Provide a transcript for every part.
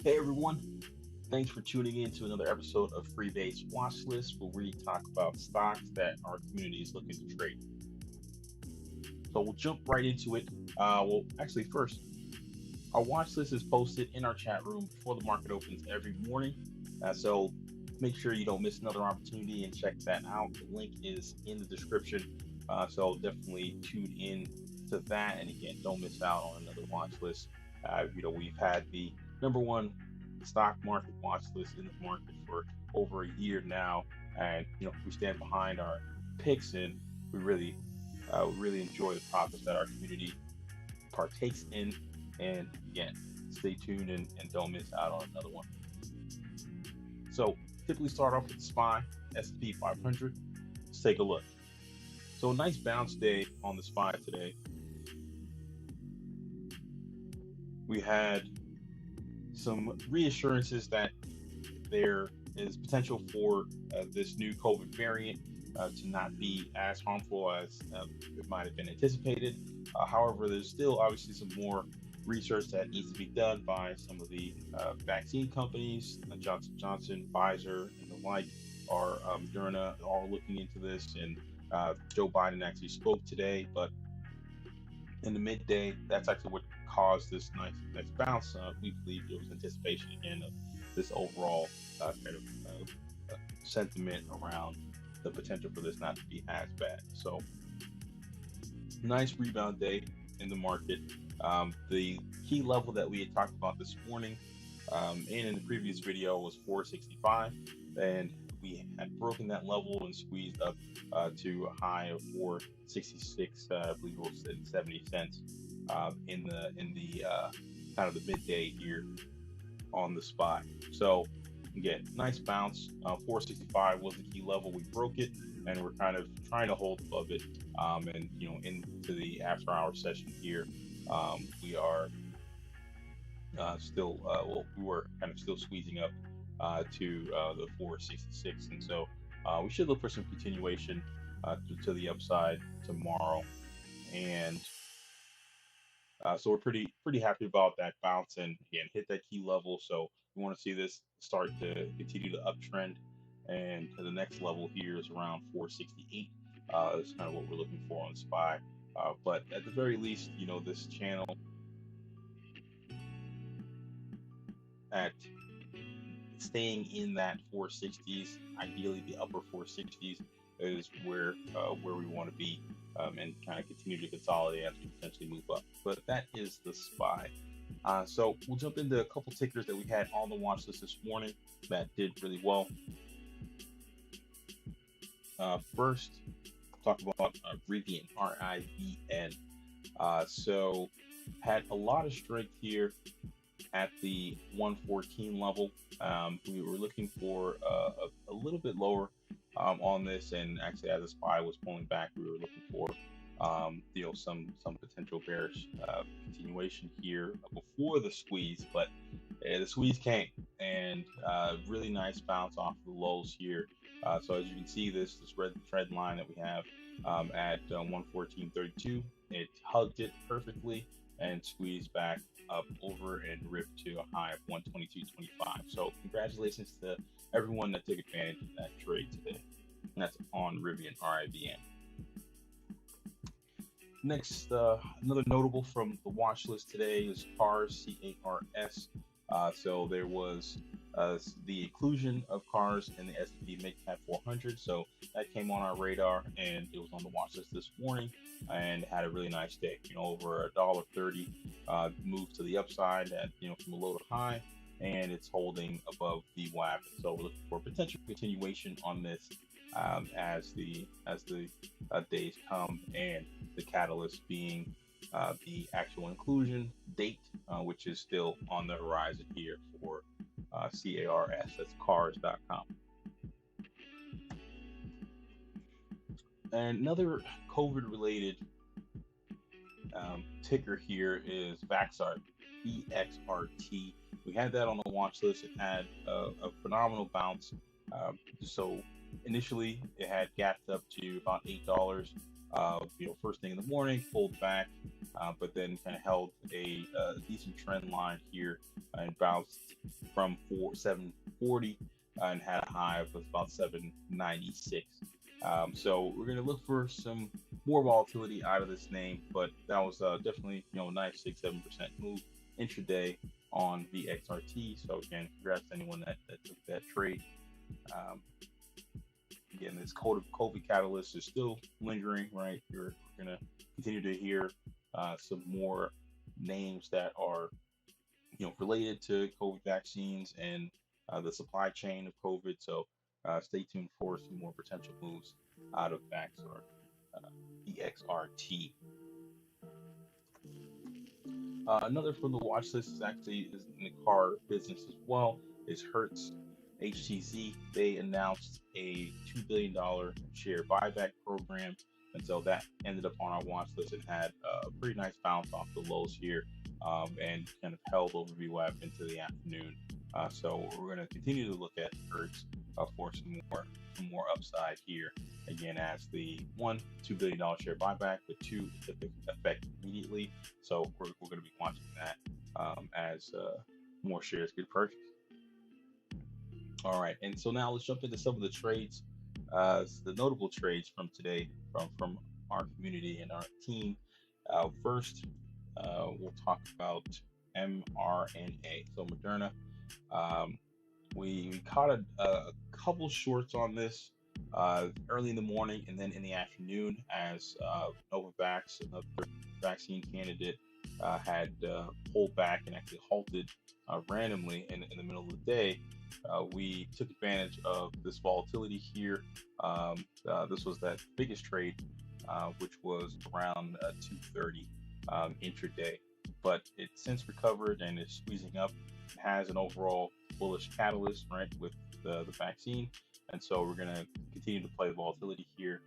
Hey everyone, thanks for tuning in to another episode of FREIBA E's Watch List, where we talk about stocks that our community is looking to trade. So we'll jump right into it. Actually, first, our watch list is posted in our chat room before the market opens every morning. So make sure you don't miss another opportunity and check that out. The link is in the description. So definitely tune in to that. And again, don't miss out on another watch list. We've had the number one stock market watch list in the market for over a year now, and we stand behind our picks, and we really enjoy the process that our community partakes in. And again, stay tuned and don't miss out on another one. So typically start off with the SPY S&P 500. Let's take a look. So a nice bounce day on the SPY today. We had some reassurances that there is potential for this new COVID variant to not be as harmful as it might have been anticipated. However, there's still obviously some more research that needs to be done by some of the vaccine companies. Johnson Johnson, Pfizer, and the like are Moderna are looking into this, and Joe Biden actually spoke today. But in the midday, that's actually what caused this nice bounce. We believe there was anticipation again of this overall sentiment around the potential for this not to be as bad. So nice rebound day in the market. The key level that we had talked about this morning and in the previous video was 465, and we had broken that level and squeezed up to a high of 466, I believe it was 70 cents in the kind of the midday here on the spot. So again, nice bounce. 465 was the key level. We broke it, and we're kind of trying to hold above it. And into the after-hour session here, we are we were kind of still squeezing up to the 466, and so we should look for some continuation to the upside tomorrow. And so we're pretty happy about that bounce, and again hit that key level. So we want to see this start to continue the uptrend, and the next level here is around 468. That's kind of what we're looking for on SPY. But at the very least, this channel at staying in that 460s, ideally the upper 460s, is where we want to be, and kind of continue to consolidate as we potentially move up. But that is the SPY. So we'll jump into a couple tickers that we had on the watch list this morning that did really well. First, talk about RIVN, RIVN. So had a lot of strength here at the 114 level. We were looking for a little bit lower on this, and actually as the SPY was pulling back, we were looking for some potential bearish continuation here before the squeeze. But the squeeze came, and really nice bounce off the lows here. So as you can see, this red trend line that we have at 114.32, it hugged it perfectly and squeezed back up over and ripped to a high of 122.25. So congratulations to everyone that took advantage of that trade today. And that's on RIVN, RIVN. Next, another notable from the watch list today is CARS, CARS. So there was the inclusion of CARS in the S&P Mid-Cap 400. So that came on our radar, and it was on the watch list this morning, and had a really nice day. Over $1.30 move to the upside at from a low to high, and it's holding above the WAP. So we're looking for potential continuation on this as the days come, and the catalyst being the actual inclusion date, which is still on the horizon here for CARS. That's cars.com. And another COVID-related ticker here is VXRT. VXRT. We had that on the watch list. It had a phenomenal bounce. So initially, it had gapped up to about $8. First thing in the morning, pulled back, but then kind of held a decent trend line here and bounced from 740 and had a high of about 796. So we're going to look for some more volatility out of this name, but that was definitely nice 6-7% move intraday on VXRT. So again, congrats to anyone that took that trade. Again, this COVID catalyst is still lingering, right? You're going to continue to hear some more names that are related to COVID vaccines and the supply chain of COVID. So stay tuned for some more potential moves out of VXRT. Another from the watch list is in the car business as well, is Hertz HTZ. They announced a $2 billion share buyback program, and so that ended up on our watch list and had a pretty nice bounce off the lows here, and kind of held over VWAP into the afternoon. So we're going to continue to look at Hertz for some more upside here. Again, as the $2 billion share buyback, but two effect immediately. So we're going to be watching that as more shares get purchased. All right, and so now let's jump into some of the trades, the notable trades from today from our community and our team. First, we'll talk about MRNA, so Moderna. We caught a couple shorts on this early in the morning and then in the afternoon as Novavax, another vaccine candidate, had pulled back and actually halted randomly in the middle of the day. We took advantage of this volatility here. This was that biggest trade, which was around 230 intraday, but it's since recovered and is squeezing up. It has an overall bullish catalyst, right, with the vaccine, and so we're going to continue to play volatility here,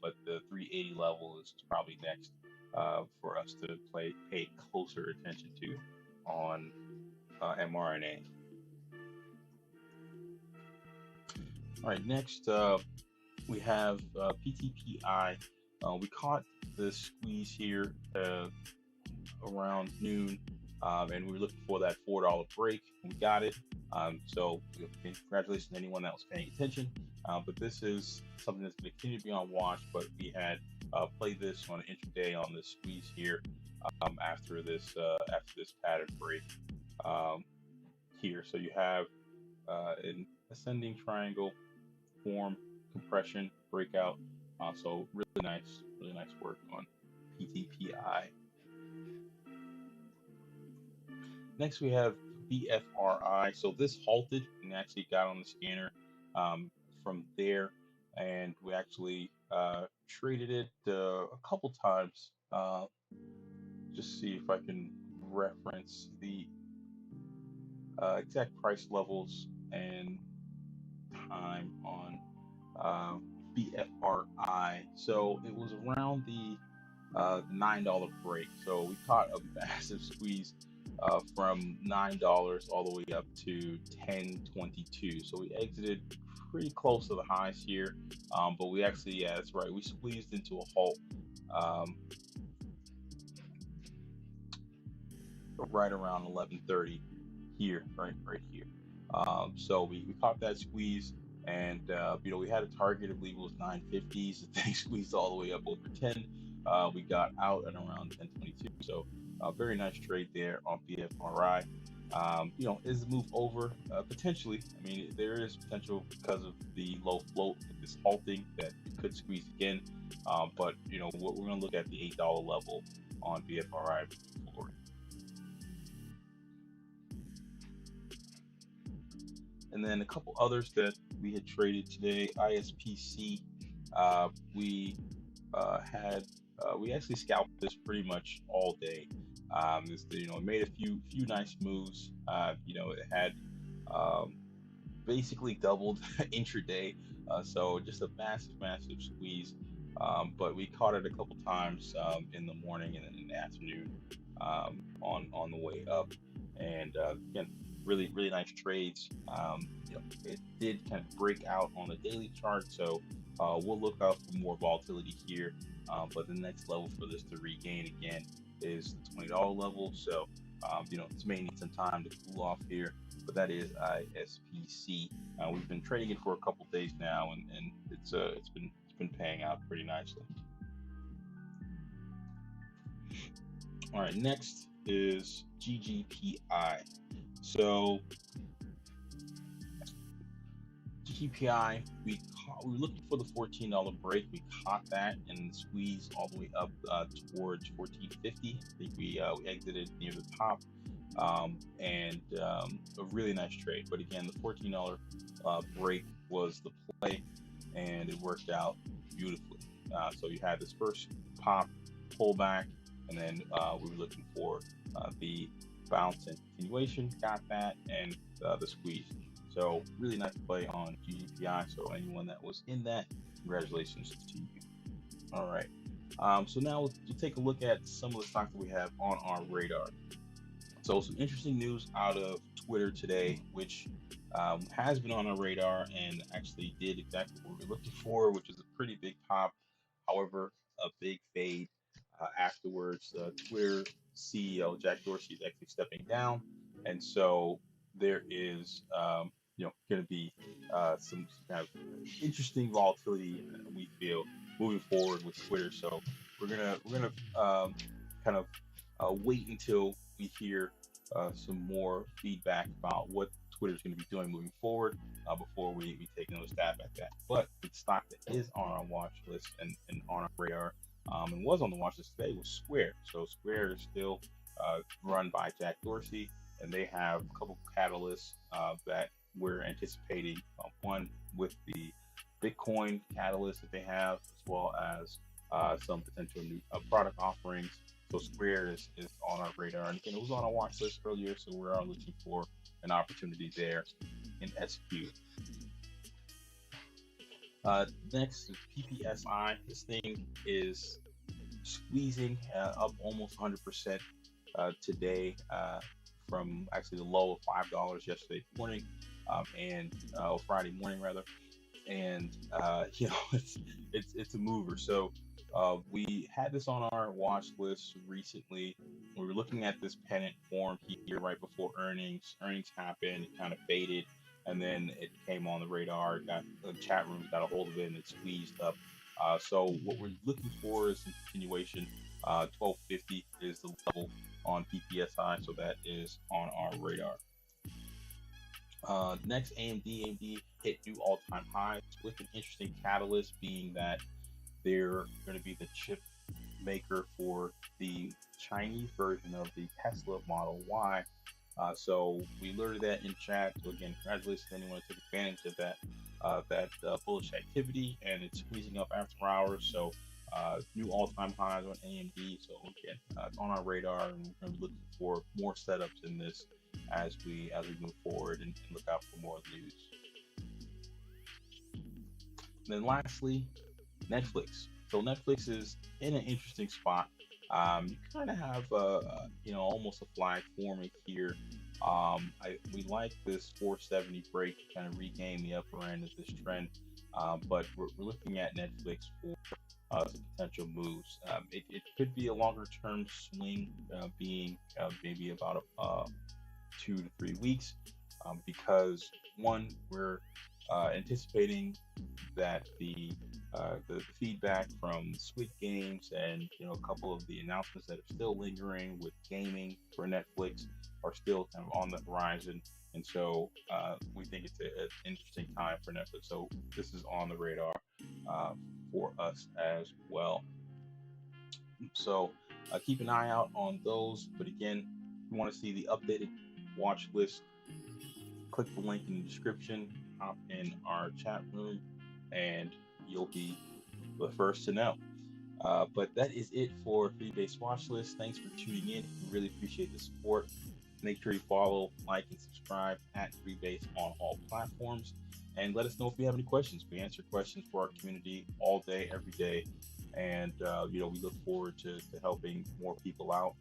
but the 380 level is probably next for us to pay closer attention to on mRNA. All right, next we have ptpi. We caught the squeeze here around noon, and we were looking for that $4 break. We got it. So congratulations to anyone that was paying attention. But this is something that's going to continue to be on watch. But we had played this on an intraday on this squeeze here after this pattern break here. So you have an ascending triangle form, compression, breakout. So really nice work on ptpi. Next we have BFRI. So this halted and actually got on the scanner from there, and we actually traded it a couple times. Just see if I can reference the exact price levels and time on BFRI. So it was around the $9 break. So we caught a massive squeeze from $9 all the way up to $10.22. So we exited pretty close to the highs here, but we actually, yeah, that's right, we squeezed into a halt right around 11:30 here, right here. So we caught that squeeze, and we had a target, I believe it was 950s. The thing squeezed all the way up over 10. We got out at around 10:22. So very nice trade there on BFRI. Is the move over? Potentially. I mean, there is potential because of the low float with this halting that it could squeeze again. But we're going to look at the $8 level on BFRI forward. And then a couple others that we had traded today. ISPC. We actually scalped this pretty much all day. It made a few nice moves. It had basically doubled intraday, so just a massive squeeze. But we caught it a couple times in the morning and in the afternoon on the way up, and again, really nice trades. It did kind of break out on the daily chart, so we'll look out for more volatility here But the next level for this to regain again is the $20 level. So, this may need some time to cool off here, but that is ISPC. We've been trading it for a couple days now, and it's been paying out pretty nicely. All right, next is GGPI. So GGPI, we were looking for the $14 break. We caught that and squeezed all the way up towards $14.50. I think we exited near the top, and a really nice trade. But again, the $14 break was the play, and it worked out beautifully. So you had this first pop, pullback, and then we were looking for the bounce and continuation. Got that, and the squeeze. So really nice play on GGPI. So anyone that was in that, congratulations to you. All right. So now we'll take a look at some of the stocks that we have on our radar. So some interesting news out of Twitter today, which has been on our radar and actually did exactly what we were looking for, which is a pretty big pop. However, a big fade afterwards. Twitter CEO Jack Dorsey is actually stepping down, and so there is going to be some kind of interesting volatility we feel moving forward with Twitter. So we're gonna kind of wait until we hear some more feedback about what Twitter's going to be doing moving forward before we take another stab at that. But the stock that is on our watch list and on our radar and was on the watch list today was Square. So Square is still run by Jack Dorsey, and they have a couple catalysts that we're anticipating. One with the Bitcoin catalyst that they have, as well as some potential new product offerings. So Square is on our radar, and again, it was on our watch list earlier, so we're looking for an opportunity there in SQ. Next is PPSI. This thing is squeezing up almost 100% today from actually the low of $5 yesterday morning and Friday morning rather, and it's a mover. So we had this on our watch list recently. We were looking at this pennant form here right before earnings. Earnings happened, it kind of faded, and then it came on the radar. Got the chat rooms got a hold of it, and it squeezed up. So what we're looking for is some continuation. 1250 is the level on PPSI, so that is on our radar. Next, AMD hit new all-time highs with an interesting catalyst being that they're going to be the chip maker for the Chinese version of the Tesla Model Y. So we alerted that in chat. So again, congratulations to anyone who took advantage of that bullish activity, and it's squeezing up after hours. So new all-time highs on AMD. So again, it's on our radar, and we're going to be looking for more setups in this as we move forward and look out for more news. And then lastly, Netflix. So Netflix is in an interesting spot. You kind of have almost a flag forming here. We like this 470 break to kind of regain the upper end of this trend, but we're looking at Netflix for some potential moves. It could be a longer term swing, being maybe about 2 to 3 weeks, because one, we're anticipating that the feedback from Squid Games and a couple of the announcements that are still lingering with gaming for Netflix are still kind of on the horizon, and so we think it's an interesting time for Netflix. So this is on the radar for us as well. So keep an eye out on those. But again, if you want to see the updated watch list, click the link in the description, hop in our chat room, and you'll be the first to know. But that is it for FREIBA watch list. Thanks for tuning in. We really appreciate the support. Make sure you follow, like, and subscribe at FREIBA on all platforms. And let us know if you have any questions. We answer questions for our community all day, every day. And, we look forward to helping more people out.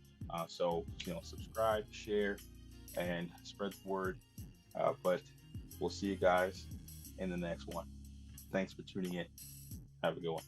So subscribe, share, and spread the word. But we'll see you guys in the next one. Thanks for tuning in. Have a good one.